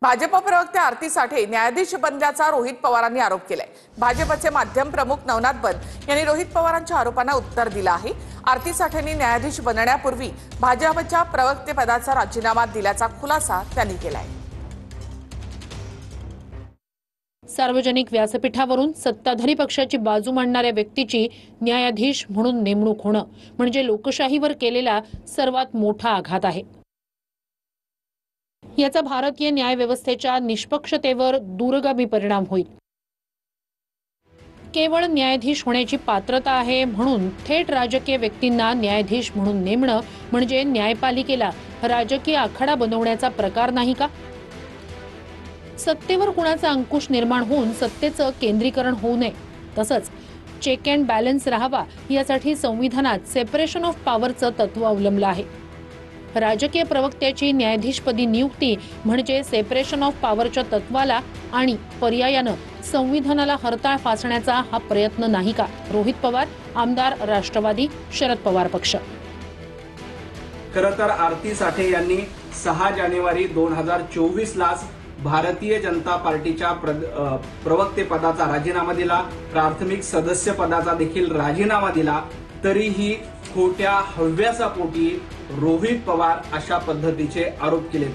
भाजप प्रवक्ते आरती साठे न्यायाधीश बनल्याचा रोहित पवारांनी आरोप केलाय। भाजपचे माध्यम प्रमुख नवनाथ बन यांनी रोहित पवारांच्या आरोपांना उत्तर दिलं आहे। आरती साठेंनी न्यायाधीश बनण्यापूर्वी भाजपच्या प्रवक्तेपदाचा राजीनामा दिल्याचा खुलासा त्यांनी केलाय। सार्वजनिक व्यासपीठावरून सत्ताधारी पक्षाची बाजू मांडणाऱ्या व्यक्तीची न्यायाधीश म्हणून नेमणूक होणं म्हणजे लोकशाहीवर केलेला सर्वात मोठा आघात आहे। याचा भारतीय न्यायव्यवस्थेच्या निष्पक्षतेवर दूरगामी परिणाम होईल। केवळ न्यायाधीश होण्याची पात्रता आहे म्हणून थेट राजकीय व्यक्तींना न्यायाधीश म्हणून नेमणं म्हणजे न्यायपालिकेला राजकीय आखाडा बनवण्याचा प्रकार नाही का? सत्तेवर कुणाचा अंकुश निर्माण होऊन सत्तेचं केंद्रीकरण होऊ नये, तसंच चेक अँड बॅलन्स राहावा यासाठी संविधानात सेपरेशन ऑफ पॉवरचं तत्व अवलंबलं आहे। राजकीय प्रवक्त्याची न्यायाधीशपदी नियुक्ती म्हणजे सेपरेशन ऑफ पॉवरच्या तत्वाला आणि पर्यायानं संविधानाला हरताळ फासण्याचा हा प्रयत्न नाही का? रोहित पवार, आमदार, राष्ट्रवादी, शरद पवार पक्ष। खरं तर आरती साठे यांनी 6 जानेवारी 2024 ला भारतीय जनता पार्टीच्या प्रवक्तेपदाचा राजीनामा दिला, प्राथमिक सदस्य पदाचा देखील राजीनामा दिला। तरीही खोट्या हव्यासापोटी रोहित पवार अशा पद्धतीचे आरोप केले।